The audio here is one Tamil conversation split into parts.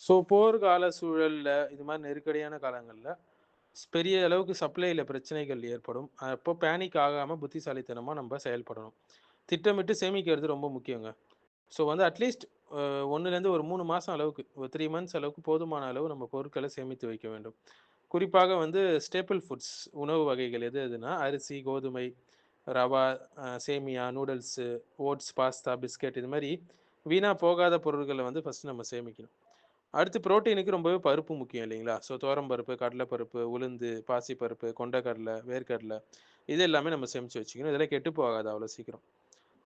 ஸோ போர்க்கால சூழல்ல, இது மாரி நெருக்கடியான காலங்கள்ல, பெரிய அளவுக்கு சப்ளைல பிரச்சனைகள் ஏற்படும். அப்போ பேனிக் ஆகாம புத்திசாலித்தனமா நம்ப செயல்படணும். திட்டமிட்டு சேமிக்கிறது ரொம்ப முக்கியங்க. ஸோ வந்து அட்லீஸ்ட் அ 1லேருந்து ஒரு 3 மாசம் அளவுக்கு, ஒரு 3 மந்த்ஸ் அளவுக்கு போதுமான அளவு நம்ம பொருட்கள சேமித்து வைக்க வேண்டும். குறிப்பாக வந்து ஸ்டேப்பிள் ஃபுட்ஸ் உணவு வகைகள் எது எதுனா, அரிசி, கோதுமை, ரவா, சேமியா, நூடுல்ஸு, ஓட்ஸ், பாஸ்தா, பிஸ்கட் இது மாரி வீணா போகாத பொருட்கள வந்து ஃபர்ஸ்ட் நம்ம சேமிக்கணும். அடுத்து புரோட்டீனுக்கு ரொம்பவே பருப்பு முக்கியம் இல்லைங்களா? ஸோ துவரம் பருப்பு, கடலை பருப்பு, உளுந்து, பாசிப்பருப்பு, கொண்டைக்கடலை, வேர்க்கடலை இது எல்லாமே நம்ம சேமிச்சு வச்சுக்கணும். இதெல்லாம் கெட்டு போகாது அவ்வளோ சீக்கிரம்.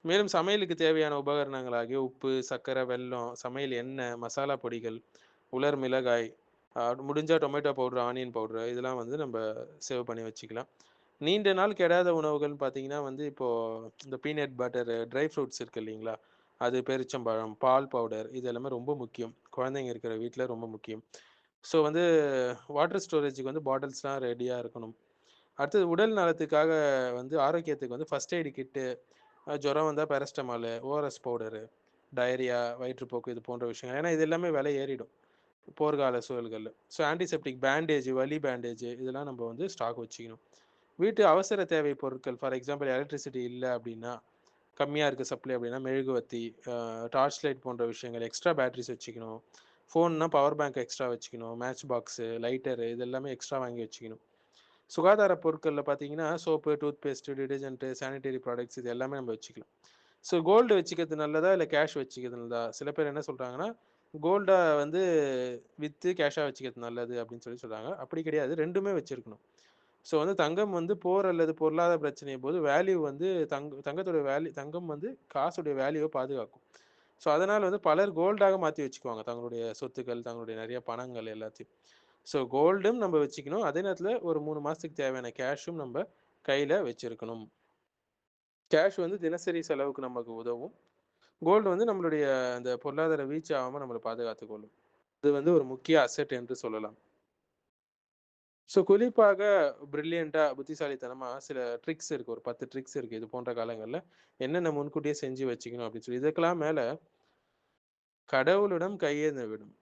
மேலும் சமையலுக்கு தேவையான உபகரணங்களாகிய உப்பு, சர்க்கரை, வெல்லம், சமையல் எண்ணெய், மசாலா பொடிகள், உலர் மிளகாய், முடிஞ்சா டொமேட்டோ பவுடர், ஆனியன் பவுடர் இதெல்லாம் வந்து நம்ப சேவ் பண்ணி வச்சுக்கலாம். நீண்ட நாள் கெடாத உணவுகள்னு பார்த்தீங்கன்னா வந்து, இப்போ இந்த பீனட் பட்டரு, ட்ரை ஃப்ரூட்ஸ் இருக்கு இல்லைங்களா? அது பேரிச்சம்பழம், பால் பவுடர் இது எல்லாமே ரொம்ப முக்கியம். குழந்தைங்க இருக்கிற வீட்ல ரொம்ப முக்கியம். ஸோ வந்து வாட்டர் ஸ்டோரேஜுக்கு வந்து பாட்டில்ஸ்லாம் ரெடியா இருக்கணும். அடுத்தது உடல் நலத்துக்காக வந்து ஆரோக்கியத்துக்கு வந்து ஃபர்ஸ்ட் எய்ட் கிட்டு, ஜுரம் வந்தா பேராசிட்டமாலு, ஓஆர்எஸ் பவுடரு, டயரியா, வயிற்றுப்போக்கு இது போன்ற விஷயங்கள். ஏன்னா இது எல்லாமே விலை ஏறிடும். போர்க்கால சூழல்கள்ல. ஸோ ஆன்டிசெப்டிக் பேண்டேஜ், வலி பேண்டேஜ் இதெல்லாம் நம்ம வந்து ஸ்டாக் வச்சுக்கணும். வீட்டு அவசர தேவை பொருட்கள் ஃபார் எக்ஸாம்பிள் எலக்ட்ரிசிட்டி இல்ல அப்படின்னா, கம்மியா இருக்கு சப்ளை அப்படின்னா மெழுகுவர்த்தி, டார்ச் லைட் போன்ற விஷயங்கள், எக்ஸ்ட்ரா பேட்டரிஸ் வச்சுக்கணும். ஃபோன்னா பவர் பேங்க் எக்ஸ்ட்ரா வச்சுக்கணும். மேட்ச் பாக்ஸு, லைட்டரு இது எல்லாமே எக்ஸ்ட்ரா வாங்கி வச்சுக்கணும். சுகாதார பொருட்கள்ல பார்த்தீங்கன்னா, soap, toothpaste, detergent, sanitary products இது எல்லாமே நம்ம வச்சுக்கலாம். ஸோ கோல்டு வச்சுக்கிறது நல்லதா? இல்ல கேஷ் வச்சுக்கிறது நல்லதா? சில பேர் என்ன சொல்றாங்கன்னா, கோல்ட வந்து வித்து கேஷா வச்சுக்கிறது நல்லது அப்படின்னு சொல்றாங்க. அப்படி கிடையாது. 2மே வச்சிருக்கணும். ஸோ வந்து தங்கம் வந்து போர் அல்லது பொருளாதார பிரச்சனை போது வேல்யூ வந்து தங்கத்தோட வேல்யூ தங்கம் வந்து காசுடைய வேல்யூவ பாதுகாக்கும். ஸோ அதனால வந்து பலர் கோல்டாக மாத்தி வச்சுக்குவாங்க. தங்களுடைய சொத்துக்கள், தங்களுடைய நெறைய பணங்கள் எல்லாத்தையும். ஸோ கோல்டும் நம்ம வச்சுக்கணும். அதே நேரத்தில ஒரு 3 மாசத்துக்கு தேவையான கேஷும் நம்ப கையில வச்சிருக்கணும். கேஷ் வந்து தினசரி செலவுக்கு நமக்கு உதவும். கோல்டு வந்து நம்மளுடைய அந்த பொருளாதார வீழ்ச்சி ஆகாம நம்மள பாதுகாத்துக் கொள்ளும். இது வந்து ஒரு முக்கிய அசெட் என்று சொல்லலாம். ஸோ குறிப்பாக பிரில்லியன்ட்டா புத்திசாலித்தனமா சில ட்ரிக்ஸ் இருக்கு. ஒரு 10 ட்ரிக்ஸ் இருக்கு. இது போன்ற காலங்கள்ல என்னென்ன முன்கூட்டியே செஞ்சு வச்சுக்கணும் அப்படின்னு சொல்லி. இதுக்கெல்லாம் மேல கடவுளிடம் கையேந்த விடும்.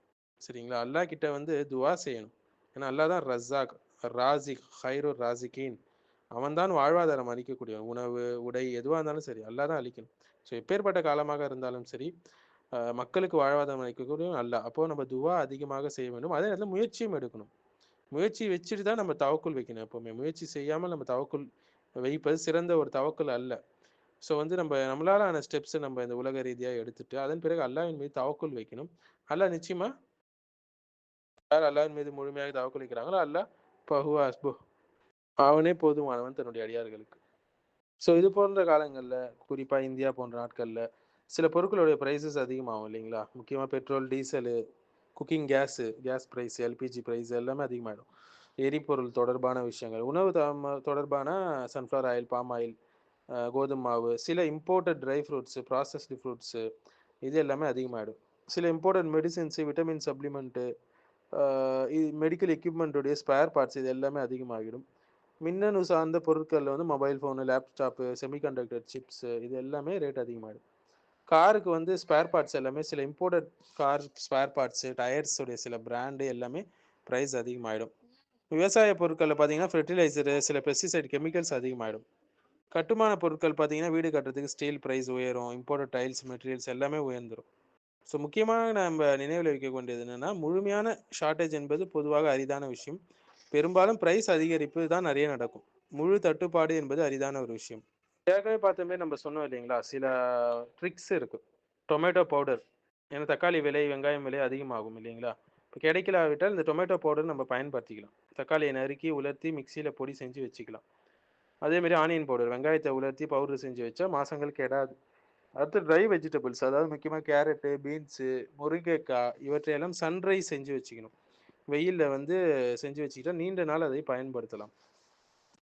சரிங்களா? அல்லாஹ் கிட்ட வந்து துவா செய்யணும். ஏன்னா அல்லாஹ் தான் ரஸ்ஸாக், ராஸிக், ஹைருர் ராஸிகீன். அவன் தான் வாழ்வாதாரம் அளிக்கக்கூடியவன். உணவு, உடை எதுவா இருந்தாலும் சரி, அல்லாஹ் தான் அளிக்கணும். ஸோ எப்பேர்ப்பட்ட காலமாக இருந்தாலும் சரி, மக்களுக்கு வாழ்வாதாரம் அளிக்கக்கூடியவன் அல்லாஹ். அப்போ நம்ம துவா அதிகமாக செய்ய வேண்டும். அதே நேரத்தில முயற்சியும் எடுக்கணும். முயற்சி வச்சுட்டு தான் நம்ம தவக்குல் வைக்கணும் எப்பவுமே. முயற்சி செய்யாமல் நம்ம தவக்குல் வைப்பது சிறந்த ஒரு தவக்குல் அல்ல. ஸோ வந்து நம்மளால ஆன ஸ்டெப்ஸ நம்ம இந்த உலக ரீதியா எடுத்துட்டு, அதன் பிறகு அல்லாஹ்வின் மீது தவக்குல் வைக்கணும். அல்லாஹ் நிச்சயமா யார் அல்லாஹ்வின் மீது முழுமையாக தவக்குல் வைக்கிறாங்களோ, அல்லாஹ் ஃபஹுவ ஹஸ்புஹ் அவனே போதுமானவன் தன்னுடைய அடியார்களுக்கு. ஸோ இது போன்ற காலங்கள்ல, குறிப்பா இந்தியா போன்ற நாட்கள்ல, சில பொருட்களுடைய பிரைஸஸ் அதிகமாகும் இல்லைங்களா? முக்கியமா petrol, diesel, cooking gas price, LPG price எல்லாமே அதிகமாயிடும். எரிபொருள் தொடர்பான விஷயங்கள். உணவு தொடர்பான சன்ஃப்ளவர் ஆயில், பாம் ஆயில், கோதும மாவு, சில imported dry fruits, processed fruits இது எல்லாமே அதிகமாயிடும். சில imported medicines, vitamin supplement, uh medical எக்யூப்மெண்ட்டுடைய ஸ்பேர் பார்ட்ஸ் இது எல்லாமே அதிகமாகிடும். மின்னணு சார்ந்த பொருட்கள்ல வந்து mobile phone, laptop, semiconductor chips இது எல்லாமே ரேட் அதிகமாயிடும். காருக்கு வந்து ஸ்பேர் பார்ட்ஸ் எல்லாமே சில imported car spare parts, tyres உடைய சில பிராண்டு எல்லாமே பிரைஸ் அதிகமாயிடும். விவசாய பொருட்கள்ல பார்த்தீங்கன்னா, ஃபெர்டிலைசரு, சில பெஸ்டிசைட் கெமிக்கல்ஸ் அதிகமாயிடும். கட்டுமான பொருட்கள் பார்த்தீங்கன்னா, வீடு கட்டுறதுக்கு ஸ்டீல் பிரைஸ் உயரும். இம்போர்ட்டட் டைல்ஸ், மெட்டீரியல்ஸ் எல்லாமே உயர்ந்துரும். ஸோ முக்கியமா நம்ம நினைவில வைக்க வேண்டியது என்னன்னா, முழுமையான ஷார்டேஜ் என்பது பொதுவாக அரிதான விஷயம். பெரும்பாலும் பிரைஸ் அதிகரிப்பு தான் நெறைய நடக்கும். முழு தட்டுப்பாடு என்பது அரிதான ஒரு விஷயம். ஏற்கனவே பார்த்த மாரி நம்ம சொன்னோம் இல்லைங்களா? சில ட்ரிக்ஸ் இருக்கு. Tomato powder. ஏன்னா தக்காளி விலை, வெங்காயம் விலை அதிகமாகும் இல்லைங்களா? இப்ப கிடைக்கலாவிட்டால் இந்த டொமேட்டோ பவுடர் நம்ம பயன்படுத்திக்கலாம். தக்காளிய நறுக்கி, உலர்த்தி மிக்ஸியில பொடி செஞ்சு வச்சுக்கலாம். அதே மாரி ஆனியன் பவுடர். வெங்காயத்த உலர்த்தி பவுடர் செஞ்சு வச்சா மாசங்கள் கெடாது. அடுத்து ட்ரை வெஜிடபிள்ஸ் அதாவது முக்கியமா கேரட்டு, பீன்ஸு, முருங்கைக்காய் இவற்றையெல்லாம் சன்ரைஸ் செஞ்சு வச்சுக்கணும். வெயில்ல வந்து செஞ்சு வச்சுக்கிட்டா நீண்ட நாள் அதை பயன்படுத்தலாம்.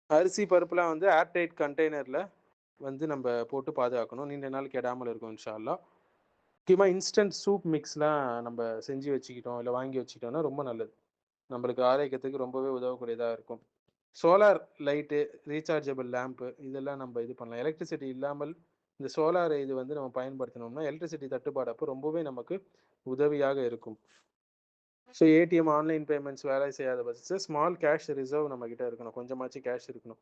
அரிசி, பருப்புலாம் வந்து ஏர் டைட் கண்டெய்னர்ல வந்து நம்ப போட்டு பாதுகாக்கணும். நீண்ட நாள் கெடாமல் இருக்கும் இன்ஷா அல்லாஹ். முக்கியமா இன்ஸ்டன்ட் சூப் மிக்ஸ்லாம் நம்ப செஞ்சு வச்சுக்கிட்டோம், இல்ல வாங்கி வச்சுக்கிட்டோம்னா ரொம்ப நல்லது. நம்மளுக்கு ஆரோக்கியத்துக்கு ரொம்பவே உதவக்கூடியதா இருக்கும். சோலார் லைட்டு, ரீசார்ஜபிள் லேம்ப்பு இதெல்லாம் நம்ப இது பண்ணலாம். எலக்ட்ரிசிட்டி இல்லாமல் இந்த சோலார் இது வந்து நம்ம பயன்படுத்தினோம்னா, எலக்ட்ரிசிட்டி தட்டுப்பாடு அப்போ ரொம்பவே நமக்கு உதவியாக இருக்கும். ஸோ ஏடிஎம், ஆன்லைன் பேமெண்ட்ஸ் வேலை செய்யாத பட்சத்துல ஸ்மால் கேஷ் ரிசர்வ் நம்மகிட்ட இருக்கணும். கொஞ்சமாச்சும் கேஷ் இருக்கணும்.